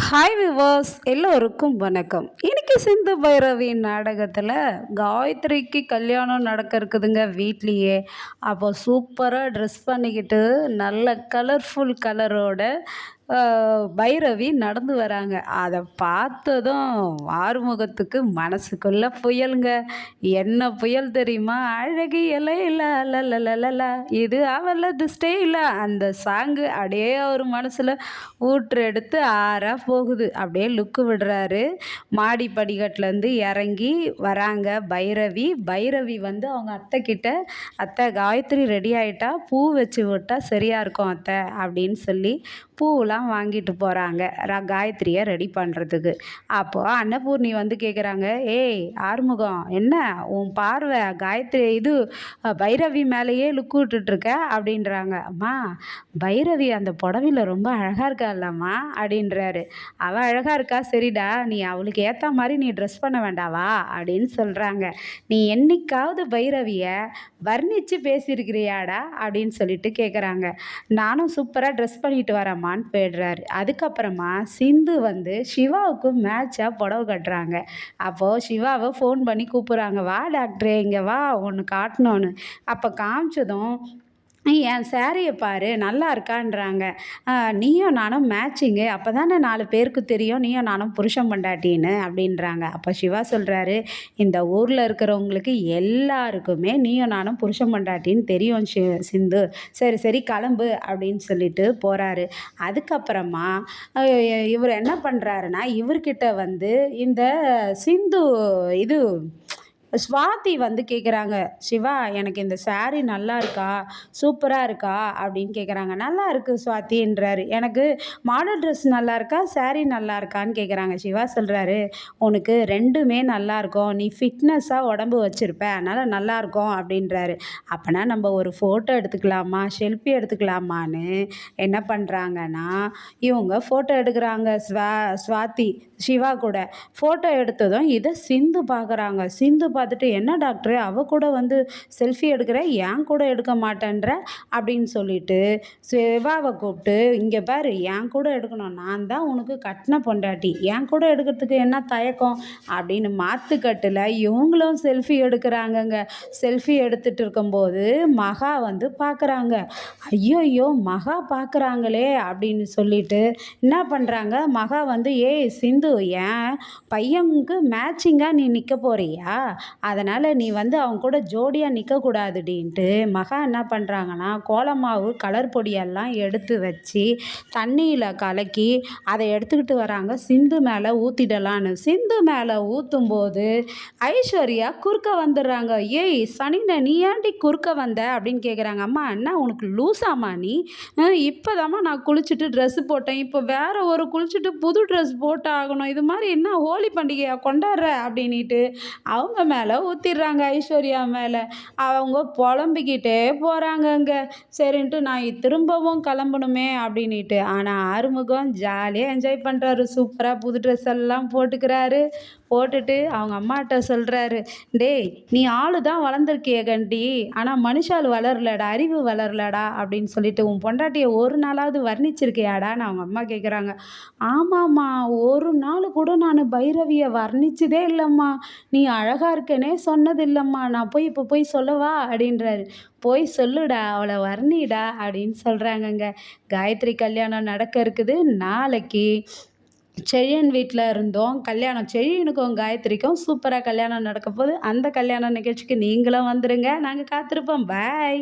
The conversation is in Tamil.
ஹாய் விவர்ஸ் எல்லோருக்கும் வணக்கம். இன்னைக்கு சிந்து பைரவி நாடகத்தில் காயத்ரிக்கு கல்யாணம் நடக்க இருக்குதுங்க வீட்லேயே. அப்போ சூப்பராக ட்ரெஸ் பண்ணிக்கிட்டு நல்ல கலர்ஃபுல் கலரோட பைரவி நடந்து வராங்க. அதை பார்த்ததும் ஆறுமுகத்துக்கு மனசுக்குள்ள புயலுங்க. என்ன புயல் தெரியுமா? அழகியலை லலலலலலா இது அவளது ஸ்டைலா அந்த சாங்கு அப்படியே அவர் மனசில் ஊற்று எடுத்து ஆறா போகுது. அப்படியே லுக்கு விடுறாரு. மாடி படிக்கட்டுலேருந்து இறங்கி வராங்க பைரவி. பைரவி வந்து அவங்க அத்தை கிட்ட, அத்தை காயத்ரி ரெடி ஆகிட்டா, பூ வச்சு விட்டா சரியாக இருக்கும் அத்தை அப்படின்னு சொல்லி பூவெலாம் வாங்கிட்டு போகிறாங்க காயத்ரியை ரெடி பண்ணுறதுக்கு. அப்போது அன்னபூர்ணி வந்து கேட்குறாங்க, ஏய் ஆறுமுகம், என்ன உன் பார்வை காயத்ரி இது பைரவி மேலேயே லுக்கு விட்டுட்ருக்க அப்படின்றாங்க. அம்மா, பைரவி அந்த புடவையில் ரொம்ப அழகாக இருக்கா இல்லம்மா அப்படின்றாரு. அவள் அழகாக இருக்கா சரிடா, நீ அவளுக்கு ஏற்ற மாதிரி நீ ட்ரெஸ் பண்ண வேண்டாவா அப்படின்னு சொல்கிறாங்க. நீ என்னைக்காவது பைரவியை வர்ணித்து பேசியிருக்கிறியாடா அப்படின்னு சொல்லிட்டு கேட்குறாங்க. நானும் சூப்பராக ட்ரெஸ் பண்ணிட்டு வரேம்மான்னு போயிடுறாரு. அதுக்கப்புறமா சிந்து வந்து சிவாவுக்கு மேட்சாக புடவை கட்டுறாங்க. அப்போது சிவாவை ஃபோன் பண்ணி கூப்பிட்றாங்க, வா டாக்டரே இங்கே வா ஒன்று காட்டணும்னு. அப்போ காமிச்சதும் என் சாரியை பாரு நல்லா இருக்கான்றாங்க. நீயும் நானும் மேட்சிங்கு, அப்போ தானே 4 பேருக்கு தெரியும் நீயும் நானும் புருஷன் பொண்டாட்டின்னு அப்படின்றாங்க. அப்போ சிவா சொல்கிறாரு, இந்த ஊரில் இருக்கிறவங்களுக்கு எல்லாருக்குமே நீயும் நானும் புருஷன் பொண்டாட்டின்னு தெரியும் சிந்து, சரி சரி கிளம்பு அப்படின்னு சொல்லிட்டு போகிறாரு. அதுக்கப்புறமா இவர் என்ன பண்ணுறாருன்னா, இவர்கிட்ட வந்து இந்த சிந்து இது ஸ்வாதி வந்து கேட்குறாங்க, சிவா எனக்கு இந்த சாரீ நல்லா இருக்கா, சூப்பராக இருக்கா அப்படின்னு கேட்குறாங்க. நல்லா இருக்குது ஸ்வாதின்றாரு. எனக்கு மாடல் ட்ரெஸ் நல்லா இருக்கா, சாரீ நல்லா இருக்கான்னு கேட்குறாங்க. சிவா சொல்கிறாரு, உனக்கு ரெண்டுமே நல்லாயிருக்கும், நீ ஃபிட்னஸாக உடம்பு வச்சுருப்ப, அதனால் நல்லாயிருக்கும் அப்படின்றாரு. அப்போனா நம்ம ஒரு ஃபோட்டோ எடுத்துக்கலாமா, செல்ஃபி எடுத்துக்கலாமான்னு என்ன பண்ணுறாங்கன்னா, இவங்க ஃபோட்டோ எடுக்கிறாங்க. ஸ்வாதி சிவா கூட ஃபோட்டோ எடுத்ததும் இதை சிந்து பார்க்குறாங்க. சிந்து பார்த்துட்டு, என்ன டாக்டர் அவள் கூட வந்து செல்ஃபி எடுக்கிற, ஏன் கூட எடுக்க மாட்டேன்ற அப்படின்னு சொல்லிட்டு சிவாவை கூப்பிட்டு, இங்கே பாரு என் கூட எடுக்கணும், நான் தான் உனக்கு கட்டின பொண்டாட்டி, என் கூட எடுக்கிறதுக்கு என்ன தயக்கம் அப்படின்னு மாற்றுக்கட்டில் இவங்களும் செல்ஃபி எடுக்கிறாங்கங்க. செல்ஃபி எடுத்துகிட்டு இருக்கும்போது மகா வந்து பார்க்குறாங்க. ஐயோ மகா பார்க்குறாங்களே அப்படின்னு சொல்லிட்டு என்ன பண்ணுறாங்க, மகா வந்து, ஏய் சிந்து, ஏன் பையனுக்கு மேட்சிங்காக நீ நிற்க போறியா, அதனால் நீ வந்து அவங்க கூட ஜோடியாக நிற்கக்கூடாதுடின்ட்டு மகா என்ன பண்ணுறாங்கன்னா, கோலமாவு கலர் பொடியெல்லாம் எடுத்து வச்சு தண்ணியில் கலக்கி அதை எடுத்துக்கிட்டு வராங்க சிந்து மேலே ஊற்றிடலான்னு. சிந்து மேலே ஊற்றும்போது ஐஸ்வர்யா குறுக்க வந்துடுறாங்க. ஏய் சனின, நீ ஏன்டி குறுக்க வந்த அப்படின்னு கேட்குறாங்க. அம்மா என்ன உனக்கு லூஸாம்மா நீ, இப்போதாம்மா நான் குளிச்சுட்டு ட்ரெஸ்ஸு போட்டேன், இப்போ வேறு ஒரு குளிச்சுட்டு புது ட்ரெஸ் போட்டு ஆகணும், இது மாதிரி என்ன ஹோலி பண்டிகையாக கொண்டாடுற அப்படின்ட்டு அவங்க மேலே ஊற்றிடுறாங்க. ஐஸ்வர்யா மேலே அவங்க புலம்பிக்கிட்டே போகிறாங்கங்க. சரின்ட்டு நான் திரும்பவும் கிளம்பணுமே அப்படின்ட்டு. ஆனால் ஆறுமுகம் ஜாலியாக என்ஜாய் பண்ணுறாரு. சூப்பராக புது ட்ரெஸ் எல்லாம் போட்டுக்கிறாரு. போட்டுட்டு அவங்க அம்மாட்ட சொல்கிறாரு, டேய் நீ ஆளு தான் வளர்ந்துருக்கிய கண்டி, ஆனால் மனுஷால் வளரலடா, அறிவு வளரலடா அப்படின்னு சொல்லிட்டு உன் பொண்டாட்டியை ஒரு நாளாவது வர்ணிச்சிருக்கியாடான்னு அவங்க அம்மா கேட்குறாங்க. ஆமாம்மா, ஒரு நாள் கூட நான் பைரவியை வர்ணிச்சதே இல்லைம்மா, நீ அழகாக இருக்கேனே சொன்னது இல்லைம்மா, நான் போய் இப்போ போய் சொல்லவா அப்படின்றாரு. போய் சொல்லுடா, அவளை வர்ணிடா அப்படின்னு சொல்கிறாங்கங்க. காயத்ரி கல்யாணம் நடக்க இருக்குது நாளைக்கு. செழியன் வீட்டில் இருந்தோம் கல்யாணம், செழியனுக்கும் காயத்ரிக்கும் சூப்பராக கல்யாணம் நடக்க போகுது. அந்த கல்யாண நிகழ்ச்சிக்கு நீங்களும் வந்துடுங்க, நாங்கள் காத்திருப்போம். பாய்.